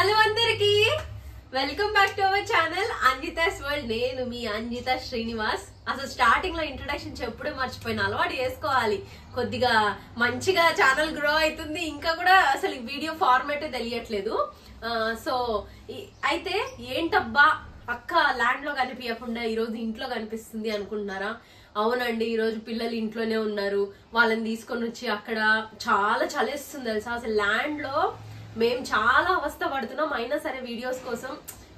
Hello అందరికి welcome back to our channel Anjitha's world. నేను మీ అంజిత శ్రీనివాస్. అసలు స్టార్టింగ్ లో ఇంట్రొడక్షన్ చెప్పడం మర్చిపోయిన, అలవాటు చేసుకోవాలి. కొద్దిగా మంచిగా ఛానల్ గ్రో అవుతుంది, ఇంకా కూడా అసలు వీడియో ఫార్మాటే తెలియట్లేదు. సో అయితే ఏంటబ్బా అక్క ల్యాండ్ లో కనిపించకుండా ఈ రోజు ఇంట్లో కనిపిస్తుంది అనుకుంటున్నారా? అవునండి, ఈ రోజు పిల్లలు ఇంట్లోనే ఉన్నారు. వాళ్ళని తీసుకొని వచ్చి అక్కడ చాలా చలేస్తుంది తెలుసా. అసలు ల్యాండ్ లో మేము చాలా అవస్థ పడుతున్నాం, అయినా సరే వీడియోస్ కోసం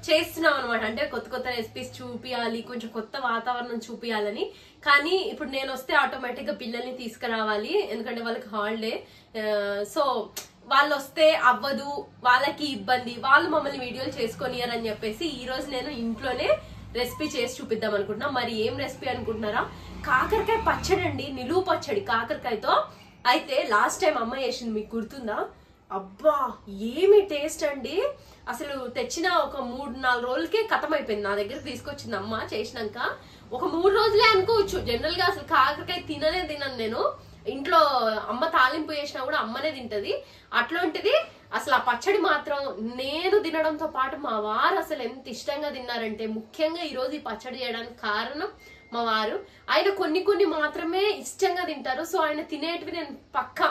చేస్తున్నాం అనమాట. అంటే కొత్త కొత్త రెసిపీస్ చూపియాలి, కొంచెం కొత్త వాతావరణం చూపియాలని. కానీ ఇప్పుడు నేను వస్తే ఆటోమేటిక్ గా పిల్లల్ని తీసుకురావాలి, ఎందుకంటే వాళ్ళకి హాలిడే. సో వాళ్ళు వస్తే అవ్వదు, వాళ్ళకి ఇబ్బంది, వాళ్ళు మమ్మల్ని వీడియోలు చేసుకొనియరని చెప్పేసి ఈ రోజు నేను ఇంట్లోనే రెసిపీ చేసి చూపిద్దాం అనుకుంటున్నా. మరి ఏం రెసిపీ అనుకుంటున్నారా? కాకరకాయ పచ్చడి అండి, నిలువు పచ్చడి కాకరకాయతో. అయితే లాస్ట్ టైం అమ్మ చేసింది, మీకు గుర్తుందా? అబ్బా ఏమి టేస్ట్ అండి. అసలు తెచ్చిన ఒక 3-4 రోజులకే ఖతం అయిపోయింది. నా దగ్గరకు తీసుకొచ్చింది అమ్మ. చేసినాక ఒక 3 రోజులే అనుకోవచ్చు. జనరల్ గా అసలు కాకరకాయ తినను నేను. ఇంట్లో అమ్మ తాలింపు చేసినా కూడా అమ్మనే తింటది. అట్లాంటిది అసలు ఆ పచ్చడి మాత్రం నేను తినడంతో పాటు మా వారు అసలు ఎంత ఇష్టంగా తిన్నారంటే, ముఖ్యంగా ఈ రోజు ఈ పచ్చడి చేయడానికి కారణం మా వారు. ఆయన కొన్ని మాత్రమే ఇష్టంగా తింటారు. సో ఆయన తినేటివి నేను పక్కా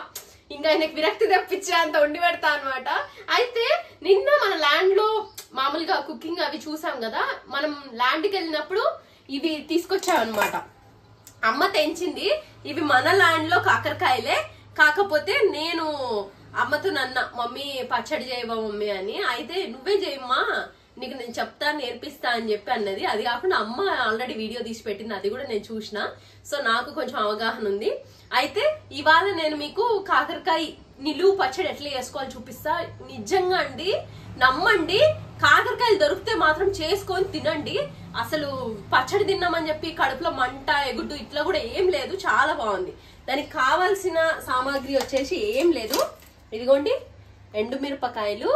ఇంకా ఆయనకు విరక్తి తెప్పించే అంత వండి పెడతా అనమాట. అయితే నిన్న మన ల్యాండ్ లో మామూలుగా కుకింగ్ అవి చూసాం కదా, మనం ల్యాండ్కి వెళ్ళినప్పుడు ఇవి తీసుకొచ్చాం అనమాట. అమ్మ తెంచింది. ఇవి మన ల్యాండ్ లో కాకరకాయలే, కాకపోతే నేను అమ్మతో నన్న మమ్మీ పచ్చడి చేయవా మమ్మీ అని. అయితే నువ్వే చేయమ్మా, నీకు నేను చెప్తా నేర్పిస్తా అని చెప్పి అన్నది. అది కాకుండా అమ్మ ఆల్రెడీ వీడియో తీసి పెట్టింది, అది కూడా నేను చూసిన. సో నాకు కొంచెం అవగాహన ఉంది. అయితే ఇవాళ నేను మీకు కాకరకాయ నిలువు పచ్చడి ఎట్లా చేసుకోవాలి చూపిస్తా. నిజంగా అండి, నమ్మండి, కాకరకాయలు దొరికితే మాత్రం చేసుకొని తినండి. అసలు పచ్చడి తిన్నామని చెప్పి కడుపులో మంట ఎగుడ్డు ఇట్లా కూడా ఏం లేదు, చాలా బాగుంది. దానికి కావాల్సిన సామాగ్రి వచ్చేసి ఏం లేదు. ఇదిగోండి ఎండుమిరపకాయలు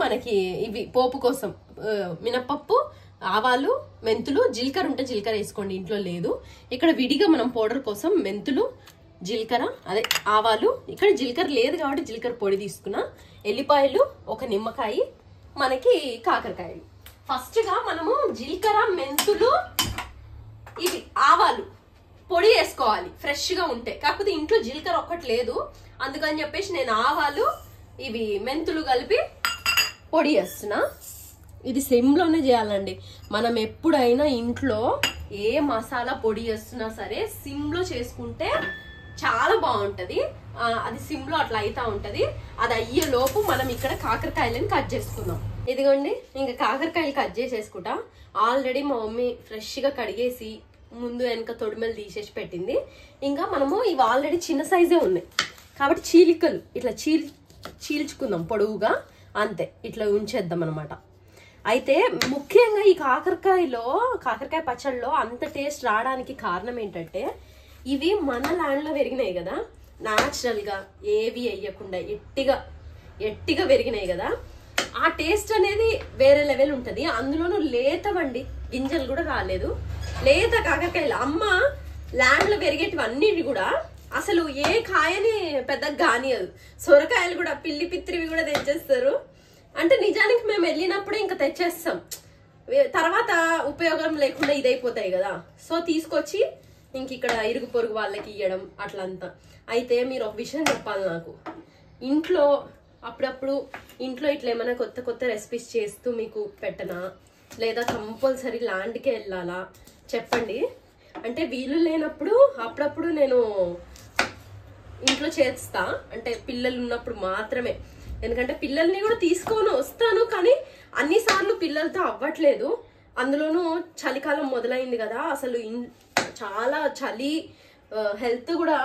మనకి ఇవి పోపు కోసం, మినపప్పు, ఆవాలు, మెంతులు, జీలకర్ర ఉంటే జీలకర్ర వేసుకోండి, ఇంట్లో లేదు. ఇక్కడ విడిగా మనం పౌడర్ కోసం మెంతులు, జీలకర్ర, అదే ఆవాలు. ఇక్కడ జీలకర్ర లేదు కాబట్టి జీలకర్ర పొడి తీసుకున్నా. ఎల్లిపాయలు, ఒక నిమ్మకాయ, మనకి కాకరకాయలు. ఫస్ట్ గా మనము జీలకర్ర, మెంతులు, ఇవి ఆవాలు పొడి వేసుకోవాలి ఫ్రెష్ గా ఉంటే. కాకపోతే ఇంట్లో జీలకర్ర ఒక్కటి లేదు, అందుకని చెప్పేసి నేను ఆవాలు, ఇవి మెంతులు కలిపి పొడి వేస్తున్నా. ఇది సిమ్ లోనే చేయాలండి. మనం ఎప్పుడైనా ఇంట్లో ఏ మసాలా పొడి చేస్తున్నా సరే సిమ్ లో చేసుకుంటే చాలా బాగుంటది. అది సిమ్ లో అట్లా అయితా ఉంటది. అది అయ్యే లోపు మనం ఇక్కడ కాకరకాయలను కట్ చేసుకుందాం. ఇదిగోండి, ఇంకా కాకరకాయలు కట్ చేసేసుకుంటా. ఆల్రెడీ మా మమ్మీ ఫ్రెష్ గా కడిగేసి ముందు వెనక తొడిమెలు తీసేసి పెట్టింది. ఇంకా మనము ఇవి ఆల్రెడీ చిన్న సైజే ఉన్నాయి కాబట్టి చీలికలు ఇట్లా చీల్చుకుందాం పొడవుగా, అంతే ఇట్లా ఉంచేద్దాం అనమాట. అయితే ముఖ్యంగా ఈ కాకరకాయ పచ్చడిలో అంత టేస్ట్ రావడానికి కారణం ఏంటంటే, ఇవి మన ల్యాండ్ లో పెరిగినాయి కదా, న్యాచురల్ గా ఏవి వేయకుండా ఎట్టిగా పెరిగినాయి కదా. ఆ టేస్ట్ అనేది వేరే లెవెల్ ఉంటది. అందులోనూ లేతవండి, గింజలు కూడా రాలేదు, లేత కాకరకాయలు. అమ్మ ల్యాండ్ లో పెరిగేటివన్నిటి కూడా అసలు ఏ కాయని పెద్దగా కానియదు. సొరకాయలు కూడా పిల్లి పిత్రివి కూడా తెచ్చేస్తారు. అంటే నిజానికి మేము వెళ్ళినప్పుడే ఇంకా తెచ్చేస్తాం, తర్వాత ఉపయోగం లేకుండా ఇదైపోతాయి కదా. సో తీసుకొచ్చి ఇంక ఇక్కడ ఇరుగు పొరుగు వాళ్ళకి ఇవ్వడం అట్లంతా. అయితే మీరు ఒక విషయం చెప్పాలి నాకు, ఇంట్లో అప్పుడప్పుడు ఇంట్లో ఇట్లా ఏమైనా కొత్త రెసిపీస్ చేస్తూ మీకు పెట్టనా, లేదా కంపల్సరీ ల్యాండ్కే వెళ్ళాలా చెప్పండి. అంటే వీలు లేనప్పుడు అప్పుడప్పుడు నేను ఇంట్లో చేస్తా, అంటే పిల్లలు ఉన్నప్పుడు మాత్రమే. ఎందుకంటే పిల్లల్ని కూడా తీసుకొని వస్తాను, కానీ అన్నిసార్లు పిల్లలతో అవ్వట్లేదు. అందులోనూ చలికాలం మొదలైంది కదా, అసలు చాలా చలి, హెల్త్ కూడా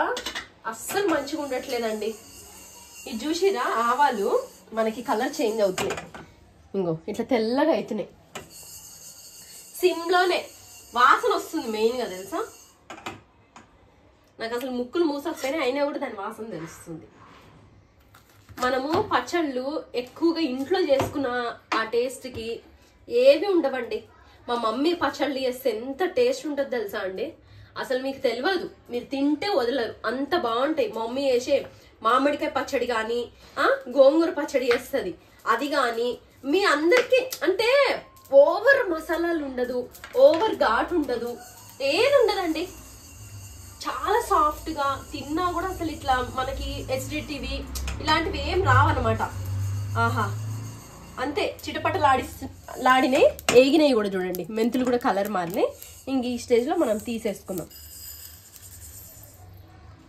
అస్సలు మంచిగా ఉండట్లేదండి. ఇది చూసిరా, ఆవాలు మనకి కలర్ చేంజ్ అవుతున్నాయి, ఇంకో ఇట్లా తెల్లగా అవుతున్నాయి. సిమ్లోనే వాసన వస్తుంది మెయిన్ గా తెలుసా. నాకు అసలు ముక్కులు మూసకపోయినా అయినా కూడా దాని వాసన తెలుస్తుంది. మనము పచ్చళ్ళు ఎక్కువగా ఇంట్లో చేసుకున్న ఆ టేస్ట్ కి ఏవి ఉండవండి. మా మమ్మీ పచ్చళ్ళు చేస్తే ఎంత టేస్ట్ ఉంటుంది తెలుసా అండి. అసలు మీకు తెలియదు, మీరు తింటే వదలరు, అంత బాగుంటాయి. మమ్మీ చేసే మామిడికాయ పచ్చడి కానీ గోంగూర పచ్చడి చేస్తుంది అది కానీ మీ అందరికి అంటే ఓవర్ మసాలాలు ఉండదు, ఓవర్ ఘాటు ఉండదు, ఏది ఉండదండి. చాలా సాఫ్ట్ గా తిన్నా కూడా అసలు ఇట్లా మనకి ఎసిడిటీవి ఇలాంటివి ఏం రావన్నమాట. ఆహా అంతే చిటపటలాడినాయి, ఏగినాయి కూడా చూడండి. మెంతులు కూడా కలర్ మారినాయి. ఇంక ఈ స్టేజ్ లో మనం తీసేసుకుందాం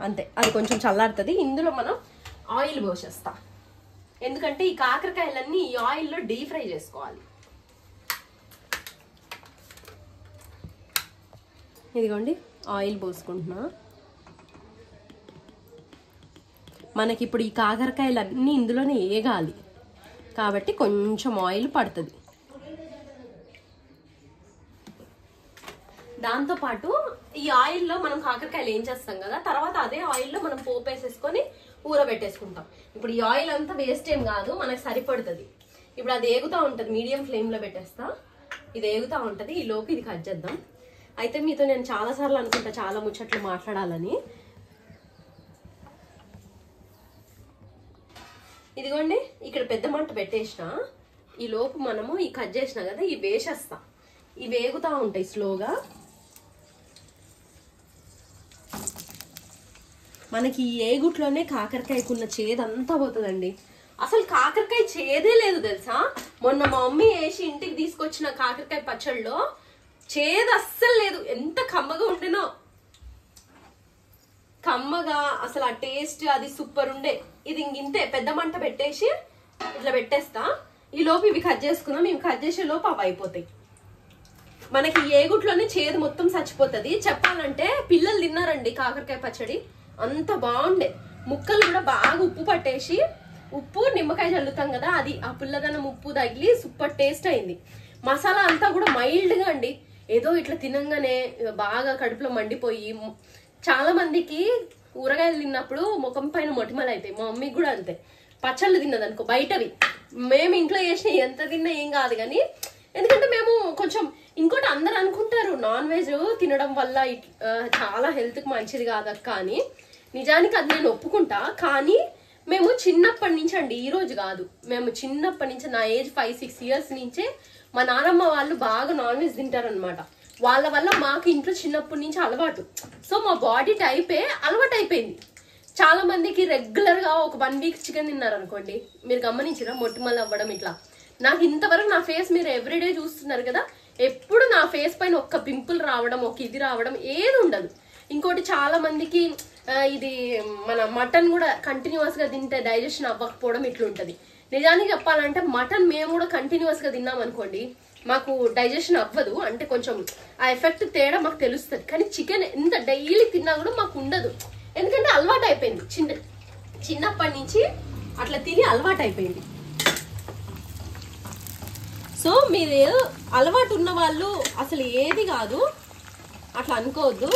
అంతే. అది కొంచెం చల్లారుతుంది. ఇందులో మనం ఆయిల్ పోసేస్తాం, ఎందుకంటే ఈ కాకరకాయలన్నీ ఈ ఆయిల్లో డీప్ ఫ్రై చేసుకోవాలి. ఇదిగోండి ఆయిల్ పోసుకుంటున్నా. మనకి ఇప్పుడు ఈ కాకరకాయలన్నీ ఇందులోనే వేగాలి కాబట్టి కొంచెం ఆయిల్ పడుతుంది. దాంతోపాటు ఈ ఆయిల్లో మనం కాకరకాయలు ఏం చేస్తాం కదా, తర్వాత అదే ఆయిల్లో మనం పోపు వేసేసుకొని ఊరబెట్టేసుకుంటాం. ఇప్పుడు ఈ ఆయిల్ అంతా వేస్ట్ ఏం కాదు, మనకు సరిపడుతుంది. ఇప్పుడు అది ఏగుతూ ఉంటుంది, మీడియం ఫ్లేమ్లో పెట్టేస్తా. ఇది ఏగుతూ ఉంటుంది. ఈ లోపు ఇది కట్ చేద్దాం. అయితే మీతో నేను చాలాసార్లు అనుకుంటా చాలా ముచ్చట్లు మాట్లాడాలని. ఇదిగోండి ఇక్కడ పెద్ద మంట పెట్టేసిన. ఈ లోపు మనము ఈ కట్ చేసిన కదా ఇవి వేసేస్తాం. ఇవి వేగుతూ ఉంటాయి స్లోగా. మనకి ఈ ఏగుట్లోనే కాకరకాయకున్న చేదంతా పోతుందండి. అసలు కాకరకాయ చేదే లేదు తెలుసా. మొన్న మా మమ్మీ వేసి ఇంటికి తీసుకొచ్చిన కాకరకాయ పచ్చళ్ళలో చేదు అస్సలు లేదు. ఎంత కమ్మగా ఉండేనో, కమ్మగా అసలు ఆ టేస్ట్ అది సూపర్ ఉండే. ఇది ఇంతే పెద్ద మంట పెట్టేసి ఇట్లా పెట్టేస్తా. ఈ లోపు ఇవి కట్ చేసుకుందాం. ఇవి కట్ చేసే లోపు అవి అయిపోతాయి. మనకి ఏగుట్లోనే చేదు మొత్తం చచ్చిపోతుంది. చెప్పాలంటే పిల్లలు తిన్నారండి కాకరకాయ పచ్చడి, అంత బాగుండే. ముక్కలు కూడా బాగా ఉప్పు పట్టేసి, ఉప్పు నిమ్మకాయ చల్లుతాం కదా అది ఆ పుల్లదనం ఉప్పు తగిలి సూపర్ టేస్ట్ అయింది. మసాలా అంతా కూడా మైల్డ్ గా అండి. ఏదో ఇట్లా తినంగానే బాగా కడుపులో మండిపోయి, చాలా మందికి ఊరగాయలు తిన్నప్పుడు ముఖం పైన మొటిమలు అవుతాయి. మా మమ్మీకి కూడా అంతే. పచ్చళ్ళు తిన్నది అనుకో బయటవి, మేము ఇంట్లో చేసిన ఎంత తిన్నా ఏం కాదు కానీ, ఎందుకంటే మేము కొంచెం ఇంకోటి అందరు అనుకుంటారు నాన్ వెజ్ తినడం వల్ల చాలా హెల్త్ కి మంచిది కాదక్క అని. నిజానికి అది నేను ఒప్పుకుంటా. కానీ మేము చిన్నప్పటి నుంచి అండి, ఈ రోజు కాదు, మేము చిన్నప్పటి నుంచి నా ఏజ్ 5-6 years నుంచే మా నానమ్మ వాళ్ళు బాగా నాన్ వెజ్ తింటారనమాట. వాళ్ళ వల్ల మాకు ఇంట్లో చిన్నప్పటి నుంచి అలవాటు. సో మా బాడీ టైపే అలవాటు అయిపోయింది. చాలా మందికి రెగ్యులర్ గా ఒక 1 week చికెన్ తిన్నారు అనుకోండి, మీరు గమనించరా మొటిమలు అవ్వడం ఇట్లా. నాకు ఇంతవరకు నా ఫేస్ మీరు ఎవ్రీడే చూస్తున్నారు కదా, ఎప్పుడు నా ఫేస్ పైన ఒక్క పింపుల్ రావడం, ఒక ఇది రావడం ఏది ఉండదు. ఇంకోటి చాలా మందికి ఇది మన మటన్ కూడా కంటిన్యూస్ గా తింటే డైజెషన్ అవ్వకపోవడం ఇట్లుంటది. నిజానికి చెప్పాలంటే మటన్ మేము కూడా కంటిన్యూస్ గా తిన్నాం అనుకోండి, మాకు డైజెషన్ అవ్వదు. అంటే కొంచెం ఆ ఎఫెక్ట్ తేడా మాకు తెలుస్తుంది. కానీ చికెన్ ఎంత డైలీ తిన్నా కూడా మాకు ఉండదు, ఎందుకంటే అలవాటు అయిపోయింది. చిన్నప్పటి నుంచి అట్లా తిని అలవాటు అయిపోయింది. సో మీరు అలవాటు ఉన్న వాళ్ళు అసలు ఏది కాదు అట్లా అనుకోవద్దు.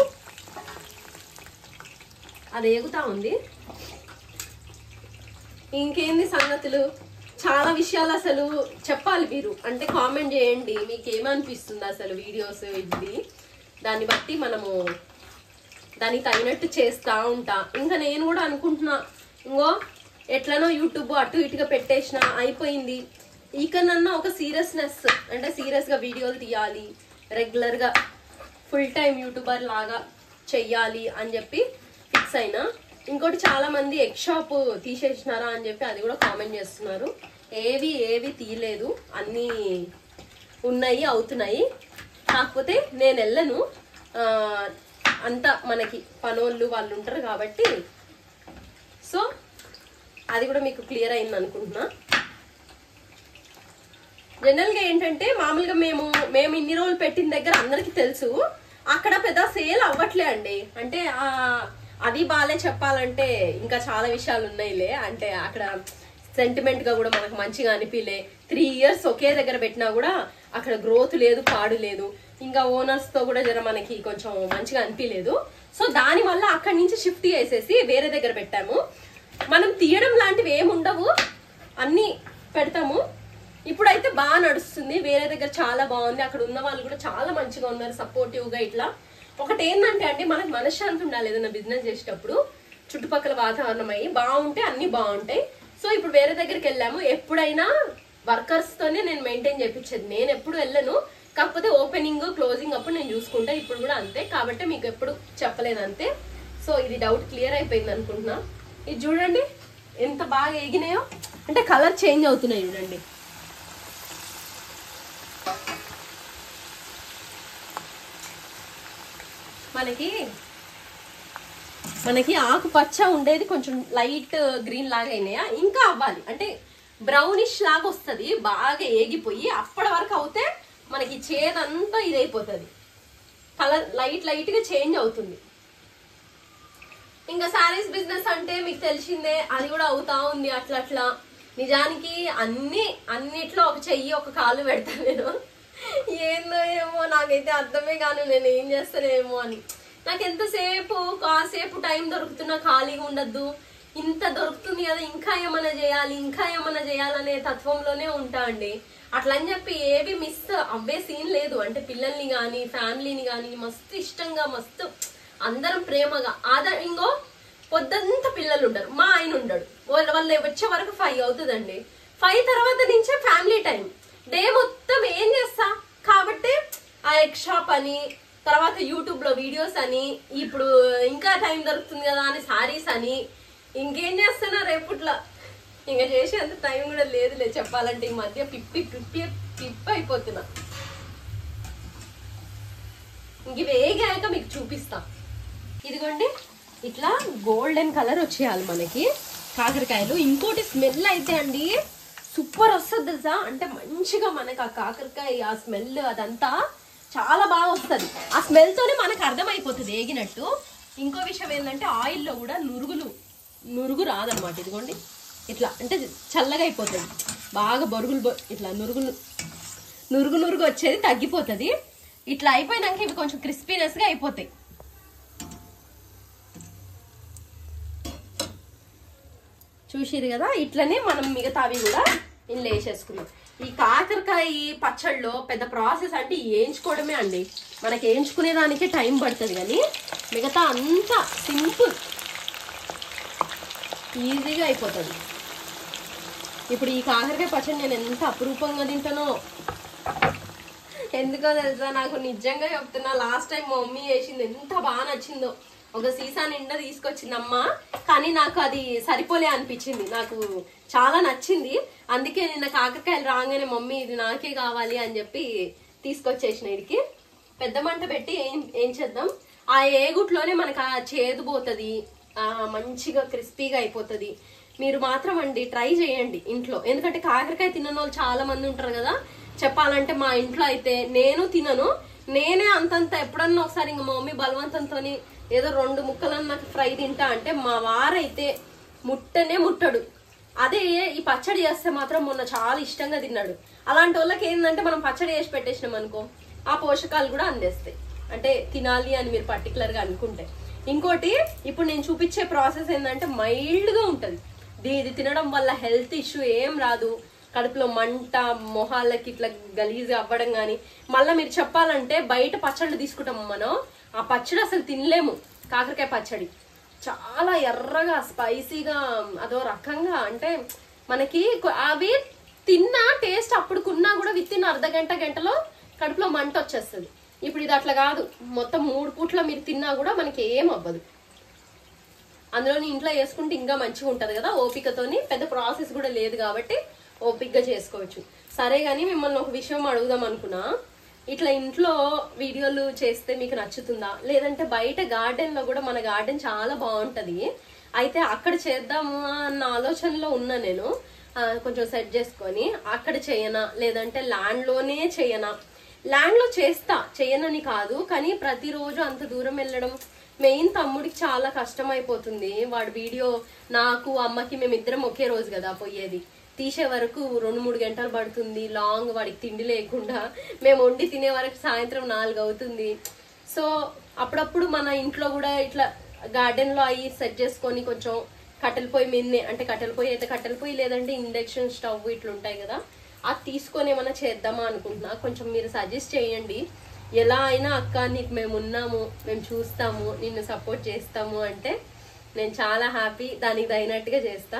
అది ఏగుతా ఉంది. ఇంకేంది సంగతులు, చాలా విషయాలు అసలు చెప్పాలి మీరు. అంటే కామెంట్ చేయండి మీకు ఏమనిపిస్తుంది అసలు వీడియోస్ ఇది, దాన్ని బట్టి మనము దానికి తగినట్టు చేస్తూ ఉంటా. ఇంకా నేను కూడా అనుకుంటున్నా, ఇంకో ఎట్లనో యూట్యూబ్ అటు ఇటుగా పెట్టేసిన అయిపోయింది. ఇకనన్నా ఒక సీరియస్నెస్, అంటే సీరియస్ గా వీడియోలు తీయాలి, రెగ్యులర్ గా ఫుల్ టైం యూట్యూబర్ లాగా చెయ్యాలి అని చెప్పి ఫిక్స్ అయినా. ఇంకోటి చాలా మంది ఎగ్ షాప్ తీసేసినారా అని చెప్పి అది కూడా కామెంట్ చేస్తున్నారు. ఏవి తీయలేదు, అన్నీ ఉన్నాయి, అవుతున్నాయి. కాకపోతే నేను వెళ్ళను, అంతా మనకి పనోళ్ళు వాళ్ళు ఉంటారు కాబట్టి. సో అది కూడా మీకు క్లియర్ అయింది అనుకుంటున్నా. జనరల్ గా ఏంటంటే మామూలుగా మేము ఇన్ని రోజులు పెట్టిన దగ్గర అందరికి తెలుసు, అక్కడ పెద్ద సేల్ అవ్వట్లే అండి. అంటే అది బాలే చెప్పాలంటే ఇంకా చాలా విషయాలు ఉన్నాయిలే. అంటే అక్కడ సెంటిమెంట్ గా కూడా మనకు మంచిగా అనిపించలే. 3 years ఒకే దగ్గర పెట్టినా కూడా అక్కడ గ్రోత్ లేదు, పాడు లేదు. ఇంకా ఓనర్స్ తో కూడా జర మనకి కొంచెం మంచిగా అనిపించలేదు. సో దాని వల్ల అక్కడి నుంచి షిఫ్ట్ చేసేసి వేరే దగ్గర పెట్టాము. మనం తీయడం లాంటివి ఏమి ఉండవు, అన్ని పెడతాము. ఇప్పుడైతే బాగా నడుస్తుంది. వేరే దగ్గర చాలా బాగుంది. అక్కడ ఉన్న వాళ్ళు కూడా చాలా మంచిగా ఉన్నారు, సపోర్టివ్ గా. ఇట్లా ఒకటి ఏంటంటే అండి, మనకు మనశ్శాంతి ఉండాలి ఏదైనా బిజినెస్ చేసేటప్పుడు. చుట్టుపక్కల వాతావరణం అయ్యి బాగుంటే అన్ని బాగుంటాయి. సో ఇప్పుడు వేరే దగ్గరికి వెళ్ళాము. ఎప్పుడైనా వర్కర్స్ తోనే నేను మెయింటైన్ చేయించేది, నేను ఎప్పుడు వెళ్ళను. కాకపోతే ఓపెనింగ్ క్లోజింగ్ అప్పుడు నేను చూసుకుంటా. ఇప్పుడు కూడా అంతే, కాబట్టి మీకు ఎప్పుడు చెప్పలేదు అంతే. సో ఇది డౌట్ క్లియర్ అయిపోయింది అనుకుంటున్నా. ఇది చూడండి ఎంత బాగా ఎగినాయో, అంటే కలర్ చేంజ్ అవుతున్నాయి చూడండి. మనకి ఆకుపచ్చ ఉండేది కొంచెం లైట్ గ్రీన్ లాగా అయినాయా, ఇంకా అవ్వాలి, అంటే బ్రౌనిష్ లాగా వస్తుంది బాగా ఏగిపోయి. అప్పటి వరకు అవుతే మనకి చేదంతా ఇదైపోతుంది, కలర్ లైట్ గా చేంజ్ అవుతుంది. ఇంకా శారీస్ బిజినెస్ అంటే మీకు తెలిసిందే, అది కూడా అవుతా ఉంది అట్లా. నిజానికి అన్నిట్లో ఒక చెయ్యి ఒక కాలు పెడతాను నేను. ఏందో ఏమో నాకైతే అర్థమే కాను నేను ఏం చేస్తానేమో అని. నాకు ఎంతసేపు కాసేపు టైం దొరుకుతున్నా ఖాళీగా ఉండద్దు, ఇంత దొరుకుతుంది కదా ఇంకా ఏమైనా చేయాలనే తత్వంలోనే ఉంటా అండి. అట్లా అని చెప్పి ఏవి మిస్ అవ్వే సీన్ లేదు. అంటే పిల్లల్ని కానీ ఫ్యామిలీని కానీ మస్తు ఇష్టంగా మస్తు అందరం ప్రేమగా ఇంకో పొద్దంతా పిల్లలు ఉండరు, మా ఆయన ఉండడు, వాళ్ళు వచ్చే వరకు 5 అవుతుందండి. 5 తర్వాత నుంచే ఫ్యామిలీ టైం. డే మొత్తం ఏం చేస్తా కాబట్టి ఆ ఎగ్ షాప్ అని, తర్వాత యూట్యూబ్ లో వీడియోస్ అని, ఇప్పుడు ఇంకా టైం దొరుకుతుంది కదా అని సారీస్ అని, ఇంకేం చేస్తున్నా రేపుట్లా ఇంకా చేసేంత టైం కూడా లేదులే చెప్పాలంటే. ఈ మధ్య పిప్పి అయిపోతున్నా. ఇంక వేగాక మీకు చూపిస్తా. ఇదిగోండి ఇట్లా గోల్డెన్ కలర్ వచ్చేయాలి మనకి కాకరకాయలు. ఇంకోటి స్మెల్ అయితే అండి సూపర్ వస్తుంది తెలుసా, అంటే మంచిగా మనకు ఆ కాకరకాయ ఆ స్మెల్ అదంతా చాలా బాగా వస్తుంది. ఆ స్మెల్ తోనే మనకు అర్థమైపోతుంది ఏగినట్టు. ఇంకో విషయం ఏంటంటే ఆయిల్లో కూడా నురుగు రాదనమాట. ఇదిగోండి ఇట్లా అంటే చల్లగా అయిపోతుంది, బాగా ఇట్లా నురుగు వచ్చేది తగ్గిపోతుంది. ఇట్లా అయిపోయినాక ఇవి కొంచెం క్రిస్పీనెస్ గా అయిపోతాయి. చూసిరు కదా, ఇట్లనే మనం మిగతావి కూడా ఇందులో వేసేసుకున్నాం. ఈ కాకరకాయ పచ్చడిలో పెద్ద ప్రాసెస్ అంటే వేయించుకోవడమే అండి. మనకి వేయించుకునేదానికే టైం పడుతుంది, కానీ మిగతా అంతా సింపుల్ ఈజీగా అయిపోతుంది. ఇప్పుడు ఈ కాకరకాయ పచ్చడి నేను ఎంత అపురూపంగా తింటానో ఎందుకో తెలుసా, నాకు నిజంగా చెప్తున్నా. లాస్ట్ టైం మా మమ్మీ చేసింది ఎంత బాగా నచ్చిందో. ఒక సీసా నిండా తీసుకొచ్చిందమ్మా, కానీ నాకు అది సరిపోలే అనిపించింది, నాకు చాలా నచ్చింది. అందుకే నిన్న కాకరకాయలు రాగానే మమ్మీ ఇది నాకే కావాలి అని చెప్పి తీసుకొచ్చేసిన. ఇడికి పెద్ద మంట పెట్టి ఏం చేద్దాం, ఆ ఏగుట్లోనే మనకు ఆ చేదు పోతుంది, మంచిగా క్రిస్పీగా అయిపోతుంది. మీరు మాత్రం అండి ట్రై చేయండి ఇంట్లో, ఎందుకంటే కాకరకాయ తినని వాళ్ళు చాలా మంది ఉంటారు కదా. చెప్పాలంటే మా ఇంట్లో అయితే నేను తినను, నేనే అంతంత ఎప్పుడన్నా ఒకసారి ఇంకా మా మమ్మీ బలవంతంతో ఏదో 2 ముక్కలన్నా ఫ్రై తింటా అంటే మా వారైతే ముట్టడు. అదే ఈ పచ్చడి చేస్తే మాత్రం మొన్న చాలా ఇష్టంగా తిన్నాడు. అలాంటి వాళ్ళకి ఏంటంటే మనం పచ్చడి చేసి పెట్టేసినాం అనుకో, ఆ పోషకాలు కూడా అందేస్తాయి, అంటే తినాలి అని మీరు పర్టికులర్ గా అనుకుంటే. ఇంకోటి ఇప్పుడు నేను చూపించే ప్రాసెస్ ఏంటంటే మైల్డ్ గా ఉంటది. ఇది తినడం వల్ల హెల్త్ ఇష్యూ ఏం రాదు, కడుపులో మంట, మొహాలకి ఇట్లా గలీజ్ అవ్వడం కానీ. మళ్ళీ మీరు చెప్పాలంటే బయట పచ్చళ్ళు తీసుకుంటాము మనం, ఆ పచ్చడి అసలు తినలేము. కాకరకాయ పచ్చడి చాలా ఎర్రగా స్పైసీగా అదో రకంగా, అంటే మనకి అవి తిన్న టేస్ట్ అప్పుడుకున్నా కూడా విత్ ఇన్ గంటలో కడుపులో మంట వచ్చేస్తుంది. ఇప్పుడు ఇది అట్లా కాదు, మొత్తం 3 పూట్ల మీరు తిన్నా కూడా మనకి ఏం అవ్వదు. అందులో ఇంట్లో వేసుకుంటే ఇంకా మంచిగా ఉంటది కదా, ఓపికతోని. పెద్ద ప్రాసెస్ కూడా లేదు కాబట్టి ఓపికగా చేసుకోవచ్చు. సరే గాని మిమ్మల్ని ఒక విషయం అడుగుదాం అనుకున్నా, ఇట్లా ఇంట్లో వీడియోలు చేస్తే మీకు నచ్చుతుందా, లేదంటే బయట గార్డెన్ లో కూడా, మన గార్డెన్ చాలా బాగుంటది, అయితే అక్కడ చేద్దాము అన్న ఆలోచనలో ఉన్నా నేను. కొంచెం సెట్ చేసుకొని అక్కడ చేయనా, లేదంటే ల్యాండ్ లోనే చేయనా. ల్యాండ్ లో చేయనని కాదు, కానీ ప్రతిరోజు అంత దూరం వెళ్ళడం మెయిన్ తమ్ముడికి చాలా కష్టం అయిపోతుంది. వాడి వీడియో నాకు అమ్మకి మేమిద్దరం ఒకే రోజు కదా పోయేది, తీసే వరకు 2-3 గంటలు పడుతుంది లాంగ్, వాడికి తిండి లేకుండా. మేము వండి తినే వరకు సాయంత్రం 4 అవుతుంది. సో అప్పుడప్పుడు మన ఇంట్లో కూడా ఇట్లా గార్డెన్ లో అవి సెట్ చేసుకొని కొంచెం కట్టెల పొయ్యి మీదనే, అంటే కట్టెల పొయ్యి అయితే కట్టెల పొయ్యి, లేదంటే ఇండక్షన్ స్టవ్ ఇట్లా ఉంటాయి కదా, అది తీసుకొని ఏమైనా చేద్దామా అనుకుంటున్నా. కొంచెం మీరు సజెస్ట్ చేయండి. ఎలా అయినా అక్క నీకు మేము ఉన్నాము, మేము చూస్తాము, నిన్ను సపోర్ట్ చేస్తాము అంటే నేను చాలా హ్యాపీ, దానికి తగినట్టుగా చేస్తా.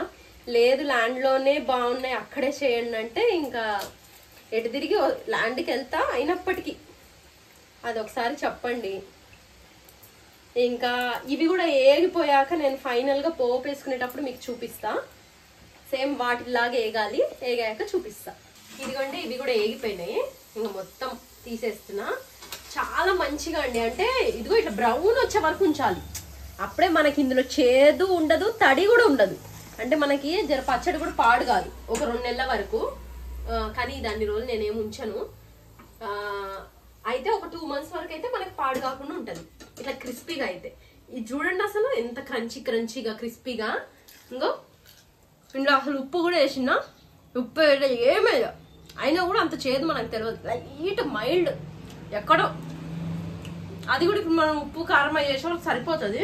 లేదు ల్యాండ్లోనే బాగున్నాయి అక్కడే చేయండి అంటే ఇంకా ఎటు తిరిగి ల్యాండ్కి వెళ్తా. అయినప్పటికీ అది ఒకసారి చెప్పండి. ఇంకా ఇవి కూడా ఏగిపోయాక నేను ఫైనల్గా పోపు వేసుకునేటప్పుడు మీకు చూపిస్తా. సేమ్ వాటిలాగా ఏగాలి, ఏగాక చూపిస్తా. ఇదిగోండి ఇవి కూడా ఏగిపోయినాయి. ఇంకా మొత్తం తీసేస్తున్నా. చాలా మంచిగా అండి, అంటే ఇదిగో ఇట్లా బ్రౌన్ వచ్చే వరకు ఉంచాలి. అప్పుడే మనకి ఇందులో చేదు ఉండదు, తడి కూడా ఉండదు. అంటే మనకి జర పచ్చడి కూడా పాడు కాదు ఒక 2 నెలల వరకు. కానీ దాన్ని రోజులు నేనేమి ఉంచను. అయితే ఒక 2 months వరకు అయితే మనకి పాడు కాకుండా ఉంటుంది ఇట్లా క్రిస్పీగా అయితే. ఇది చూడండి అసలు ఎంత క్రంచీగా క్రిస్పీగా. ఇంకో ఇందులో అసలు ఉప్పు కూడా వేసినా, ఉప్పు ఏమేదా అయినా కూడా అంత చేదు మనకు తెలియదు. లైట్ మైల్డ్ ఎక్కడో. అది కూడా ఇప్పుడు మనం ఉప్పు కారం వేసే వాళ్ళకి సరిపోతుంది.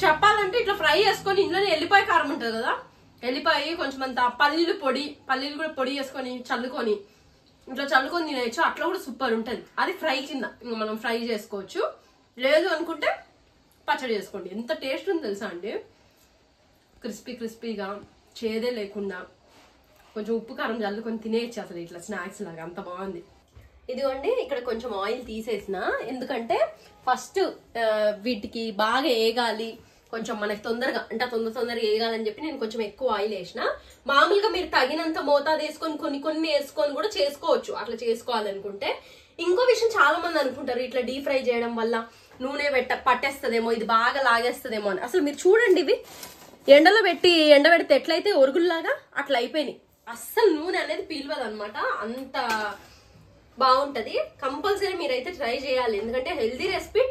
చెప్పాలంటే ఇట్లా ఫ్రై చేసుకొని ఇంట్లోనే ఎల్లిపాయ కారం ఉంటుంది కదా, ఎల్లిపాయ కొంచెం అంత పల్లీలు కూడా పొడి చేసుకొని చల్లుకొని ఇట్లా చల్లుకొని తినేయచ్చు. అట్లా కూడా సూపర్ ఉంటుంది. అది ఫ్రై కింద ఇంకా మనం ఫ్రై చేసుకోవచ్చు. లేదు అనుకుంటే పచ్చడి చేసుకోండి. ఎంత టేస్ట్ ఉంది తెలుసా అండి. క్రిస్పీగా చేదే లేకుండా కొంచెం ఉప్పు కారం చల్లుకొని తినేయచ్చు అసలు ఇట్లా స్నాక్స్ లాగా. అంత బాగుంది. ఇదిగోండి ఇక్కడ కొంచెం ఆయిల్ తీసేసిన, ఎందుకంటే ఫస్ట్ వీటికి బాగా ఏగాలి, కొంచెం మనకి తొందరగా అంటే తొందరగా వేయాలని చెప్పి నేను కొంచెం ఎక్కువ ఆయిల్ వేసిన. మామూలుగా మీరు తగినంత మోతాదు వేసుకొని కొన్ని వేసుకొని కూడా చేసుకోవచ్చు అట్లా చేసుకోవాలనుకుంటే. ఇంకో విషయం చాలా మంది అనుకుంటారు ఇట్లా డీప్ ఫ్రై చేయడం వల్ల నూనె పట్టేస్తుందేమో, ఇది బాగా లాగేస్తుందేమో అని. అసలు మీరు చూడండి ఇవి ఎండబెడితే ఎట్లయితే ఒరుగుల్లాగా అట్లా అయిపోయినాయి. అస్సలు నూనె అనేది పీల్వదు అనమాట. అంత బాగుంటది. కంపల్సరీ మీరైతే ట్రై చేయాలి, ఎందుకంటే హెల్దీ రెసిపీ,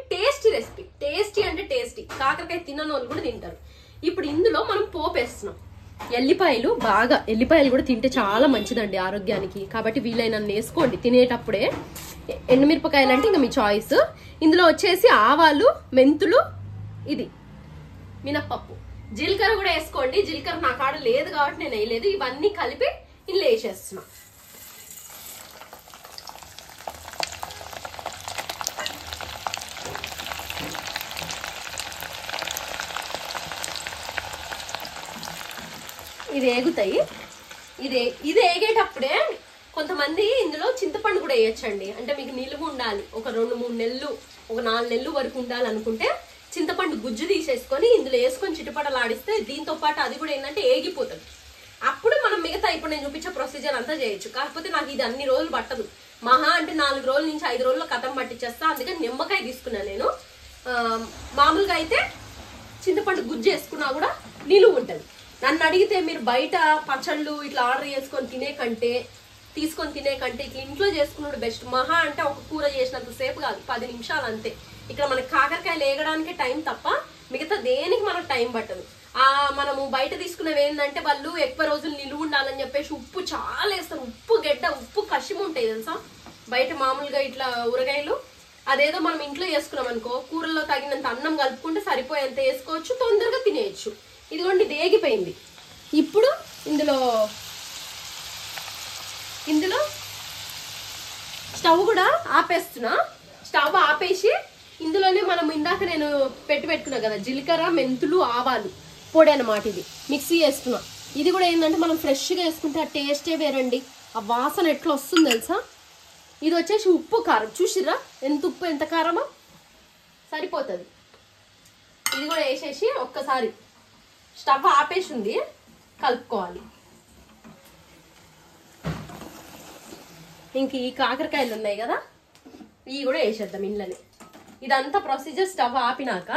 టేస్టీ అంటే టేస్టీ. కాకరకాయ తినని వాళ్ళు కూడా తింటారు. ఇప్పుడు ఇందులో మనం పోపు వేస్తున్నాం. ఎల్లిపాయలు కూడా తింటే చాలా మంచిదండి ఆరోగ్యానికి. కాబట్టి వీలైనన్ని వేసుకోండి తినేటప్పుడే. ఎండుమిరపకాయలు అంటే ఇంకా మీ చాయిస్. ఇందులో వచ్చేసి ఆవాలు, మెంతులు, ఇది మినప్పప్పు, జీలకర్ర కూడా వేసుకోండి. జీలకర్ర నా కాడ లేదు కాబట్టి నేను వేయలేదు. ఇవన్నీ కలిపి ఇందులో వేసేస్తున్నా. ఇది ఏగుతాయి. ఇది ఏగేటప్పుడే కొంతమంది ఇందులో చింతపండు కూడా వేయచ్చండి. అంటే మీకు నిలువ ఉండాలి, ఒక 2-3 నెలలు, ఒక 4 నెలలు వరకు ఉండాలనుకుంటే చింతపండు గుజ్జు తీసేసుకొని ఇందులో వేసుకొని చిటపటలాడిస్తే దీంతో పాటు అది కూడా ఏంటంటే ఏగిపోతుంది. అప్పుడు మనం మిగతా ఇప్పుడు నేను చూపించే ప్రొసీజర్ అంతా చేయొచ్చు. కాకపోతే నాకు ఇది అన్ని రోజులు పట్టదు. మహా అంటే 4 రోజుల నుంచి 5 రోజుల్లో కథం పట్టించేస్తా. అందుకని నిమ్మకాయ తీసుకున్నా నేను. మామూలుగా అయితే చింతపండు గుజ్జు వేసుకున్నా కూడా నిలువ ఉంటుంది. నన్ను అడిగితే మీరు బయట పచ్చళ్ళు ఇట్లా ఆర్డర్ చేసుకొని తీసుకొని తినే కంటే ఇట్లా ఇంట్లో చేసుకున్నాడు బెస్ట్. మహా అంటే ఒక కూర చేసినంత సేపు కాదు, 10 నిమిషాలు అంతే. ఇక్కడ మనకి కాకరకాయలు వేగడానికే టైం తప్ప మిగతా దేనికి మనకు టైం పట్టదు. మనము బయట తీసుకునేవి ఏంటంటే వాళ్ళు ఎక్కువ రోజులు నిలువ ఉండాలని చెప్పేసి ఉప్పు చాలా వేస్తారు. ఉప్పు కషిం ఉంటాయి తెలుసా బయట. మామూలుగా ఇట్లా ఊరగాయలు అదేదో మనం ఇంట్లో చేసుకున్నాం అనుకో, కూరలో తగినంత అన్నం కలుపుకుంటే సరిపోయేంత వేసుకోవచ్చు, తొందరగా తినేయచ్చు. ఇదిగోండి ఇది ఏగిపోయింది. ఇప్పుడు ఇందులో స్టవ్ కూడా ఆపేస్తున్నా. స్టవ్ ఆపేసి ఇందులోనే మనం ఇందాక నేను పెట్టుకున్నా కదా జీలకర్ర, మెంతులు, ఆవాలు పొడి అన్నమాట. ఇది మిక్సీ వేస్తున్నా. ఇది కూడా ఏంటంటే మనం ఫ్రెష్గా వేసుకుంటే ఆ టేస్టే వేరండి. ఆ వాసన ఎట్లా వస్తుంది తెలుసా. ఇది వచ్చేసి ఉప్పు కారం చూసిరా ఎంత ఉప్పు ఎంత కారమో సరిపోతుంది. ఇది కూడా వేసేసి ఒక్కసారి స్టవ్ ఆపేసి ఉంది కలుపుకోవాలి. ఇంక ఈ కాకరకాయలు ఉన్నాయి కదా ఇవి కూడా వేసేద్దాం ఇంట్లోనే. ఇదంతా ప్రొసీజర్ స్టవ్ ఆపినాక.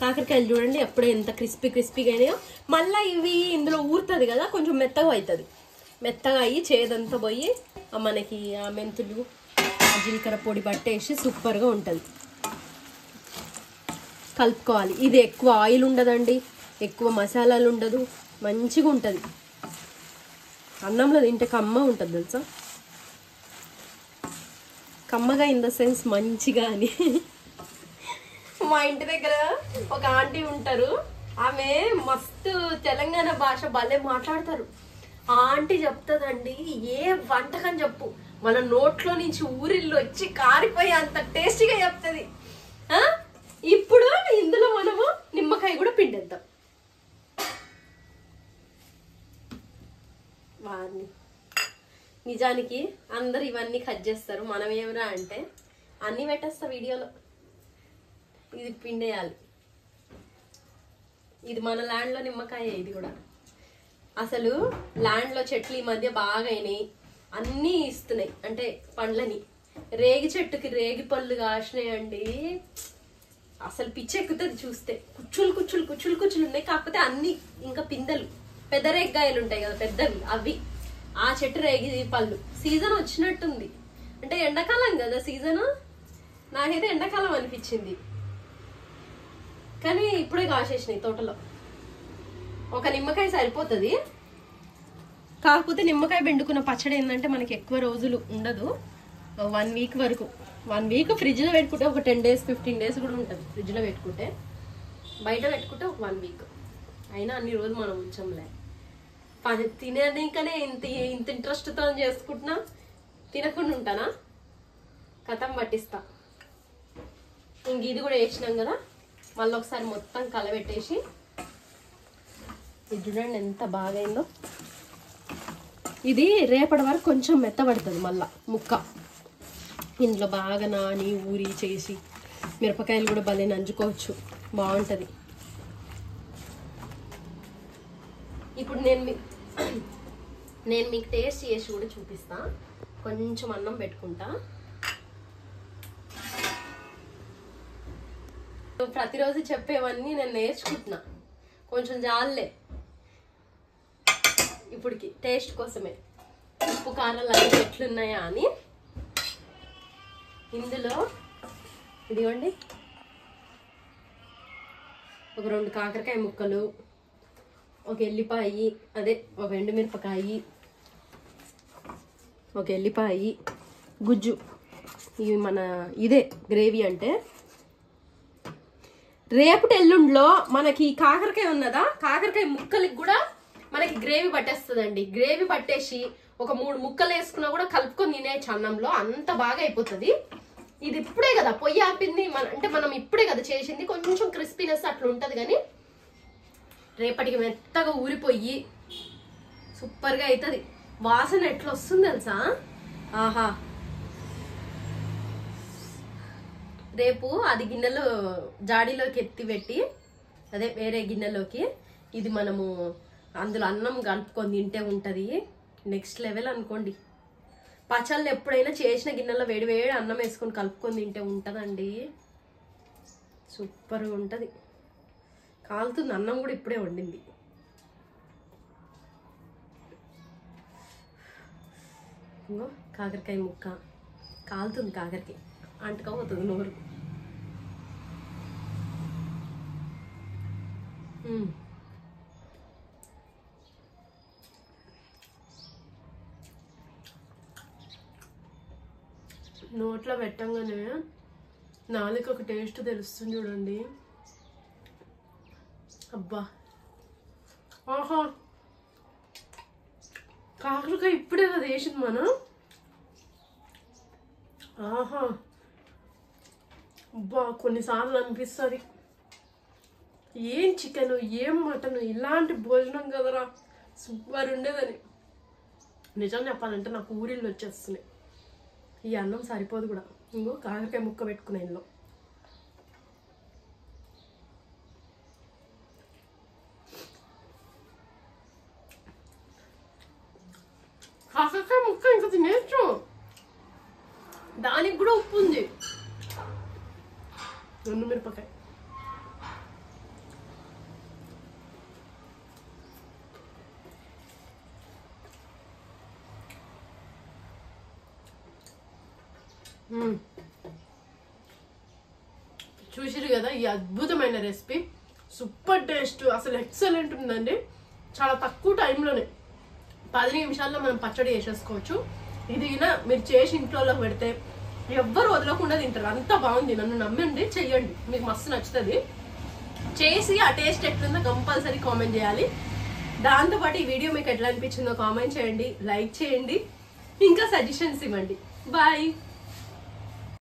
కాకరకాయలు చూడండి ఎప్పుడే ఎంత క్రిస్పీగా అయినాయో. మళ్ళీ ఇవి ఇందులో ఊరుతుంది కదా, కొంచెం మెత్తగా అవుతుంది. మెత్తగా అయ్యి చేదంతా పోయి మనకి ఆ మెంతులు, జీలకర్ర పొడి పట్టేసి సూపర్గా ఉంటుంది. కలుపుకోవాలి. ఇది ఎక్కువ ఆయిల్ ఉండదండి, ఎక్కువ మసాలాలు ఉండదు, మంచిగా ఉంటుంది. అన్నంలో తింటే కమ్మ ఉంటుంది తెలుసా. కమ్మగా ఇన్ ద సెన్స్ మంచిగా అని. మా ఇంటి దగ్గర ఒక ఆంటీ ఉంటారు, ఆమె మస్తు తెలంగాణ భాష భలే మాట్లాడతారు. ఆ ఆంటీ చెప్తుందండి, ఏ వంటకం చెప్పు మన నోట్లో నుంచి ఊరిల్లో వచ్చి కారిపోయి అంత టేస్టీగా చెప్తుంది. ఇప్పుడు ఇందులో మనము నిమ్మకాయ కూడా పిండేద్దాం. వారిని నిజానికి అందరు ఇవన్నీ కట్ చేస్తారు, మనం ఏమరా అంటే అన్నీ పెట్టేస్తా వీడియోలో. ఇది పిండేయాలి. ఇది మన ల్యాండ్లో నిమ్మకాయ. ఇది కూడా అసలు ల్యాండ్లో చెట్లు ఈ మధ్య బాగా అయినాయి, అన్నీ ఇస్తున్నాయి అంటే పండ్లని. రేగి చెట్టుకి రేగి పళ్ళు కాసినాయండి, అసలు పిచ్చెక్కుతుంది చూస్తే. కుచ్చులు కుచ్చులు కుచ్చులు కుచ్చులు ఉన్నాయి, కాకపోతే అన్ని ఇంకా పిందెలు. పెద్ద రేగ్గాయలు ఉంటాయి కదా పెద్దవి, అవి. ఆ చెట్టు రేగి పళ్ళు. సీజన్ వచ్చినట్టుంది, అంటే ఎండాకాలం కదా సీజన్. నాకైతే ఎండాకాలం అనిపించింది, కానీ ఇప్పుడే కాసేసినాయి తోటలో. ఒక నిమ్మకాయ సరిపోతుంది, కాకపోతే నిమ్మకాయ పిండుకున్న పచ్చడి ఏంటంటే మనకి ఎక్కువ రోజులు ఉండదు, 1 వీక్ వరకు. 1 వీక్ ఫ్రిడ్జ్లో పెట్టుకుంటే ఒక 10 days 15 days కూడా ఉంటుంది ఫ్రిడ్జ్లో పెట్టుకుంటే. బయట పెట్టుకుంటే ఒక 1 వీక్. అయినా అన్ని రోజులు మనం ఉంచంలే. తినేదానికనే ఇంత ఇంట్రెస్ట్తో చేసుకుంటున్నా, తినకుండా ఉంటానా? కథం పట్టిస్తా. ఇంక ఇది కూడా వేసినాం కదా, మళ్ళీ ఒకసారి మొత్తం కలబెట్టేసి. ఇది చూడండి ఎంత బాగైందో. ఇది రేపటి వరకు కొంచెం మెత్తబడుతుంది మళ్ళా ముక్క. ఇందులో బాగా నాని ఊరి చేసి మిరపకాయలు కూడా భలే నంచుకోవచ్చు, బాగుంటుంది. ఇప్పుడు నేను మీకు టేస్ట్ చేసి కూడా చూపిస్తా. కొంచెం అన్నం పెట్టుకుంటా. ప్రతిరోజు చెప్పేవన్నీ నేను నేర్చుకుంటున్నా, కొంచెం జాలే ఇప్పటికి టేస్ట్ కోసమే. ఉప్పు కారాలు అన్నీ ఎట్లున్నాయా అని. ఇందులో ఇదిగోండి ఒక 2 కాకరకాయ ముక్కలు, ఒక ఎల్లిపాయి, అదే ఒక ఎండుమిరపకాయి, ఒక ఎల్లిపాయి గుజ్జు. ఇవి మన ఇదే గ్రేవీ అంటే. రేపటి ఎల్లుండిలో మనకి కాకరకాయ ఉన్నదా, కాకరకాయ ముక్కలకి కూడా మనకి గ్రేవీ పట్టేస్తుందండి. గ్రేవీ పట్టేసి ఒక 3 ముక్కలు వేసుకున్నా కూడా కలుపుకొని తినేయచ్చు అన్నంలో, అంత బాగా అయిపోతుంది. ఇది ఇప్పుడే కదా పొయ్యి ఆపింది, అంటే మనం ఇప్పుడే కదా చేసింది, కొంచెం క్రిస్పీనెస్ అట్లా ఉంటుంది. కానీ రేపటికి మెత్తగా ఊరిపోయి సూపర్గా అవుతుంది. వాసన ఎట్లా వస్తుంది తెలుసా? ఆహా. రేపు అది గిన్నెలో జాడీలోకి ఎత్తి పెట్టి, అదే వేరే గిన్నెలోకి, ఇది మనము అందులో అన్నం కలుపుకొని తింటే ఉంటుంది నెక్స్ట్ లెవెల్ అనుకోండి. పచ్చళ్ళు ఎప్పుడైనా చేసిన గిన్నెలో వేడి వేడి అన్నం వేసుకొని కలుపుకొని తింటే ఉంటుందండి, సూపర్గా ఉంటుంది. కాలుతుంది అన్నం కూడా ఇప్పుడే వండింది. ఇంకో కాకరకాయ ముక్క కాలుతుంది, కాకరకాయ అంటుకపోతుంది నోరు. నోట్లో పెట్టంగానే నాలుగు ఒక టేస్ట్ తెలుస్తుంది చూడండి. అబ్బా, ఆహా, కాకరకాయ ఇప్పుడే కదా వేసింది మనం. ఆహా, అబ్బా, కొన్నిసార్లు అనిపిస్తుంది ఏం చికెన్ ఏం మటన్ ఇలాంటి భోజనం కదరా సూపర్ ఉండేదని. నిజం చెప్పాలంటే నాకు ఊరిళ్ళు వచ్చేస్తున్నాయి. ఈ అన్నం సరిపోదు కూడా. ఇంకో కాకరకాయ ముక్క పెట్టుకున్నా ఇందులో. కాకరకాయ ముక్క ఇంకా తినేచ్చు, దానికి కూడా ఉప్పు ఉంది. ఎండుమిరపకాయ చూసిరు కదా ఈ అద్భుతమైన రెసిపీ. సూపర్ టేస్ట్, అసలు ఎక్సలెంట్ ఉందండి. చాలా తక్కువ టైంలోనే 10 నిమిషాల్లో మనం పచ్చడి చేసేసుకోవచ్చు. ఇది మీరు చేసి ఇంట్లో పెడితే ఎవ్వరు వదలకుండా తింటారు, అంత బాగుంది. నన్ను నమ్మండి, చెయ్యండి, మీకు మస్తు నచ్చుతుంది. చేసి ఆ టేస్ట్ ఎట్లుందో కంపల్సరీ కామెంట్ చేయాలి. దాంతోపాటు ఈ వీడియో మీకు ఎట్లా అనిపించిందో కామెంట్ చేయండి, లైక్ చేయండి, ఇంకా సజెషన్స్ ఇవ్వండి. బాయ్.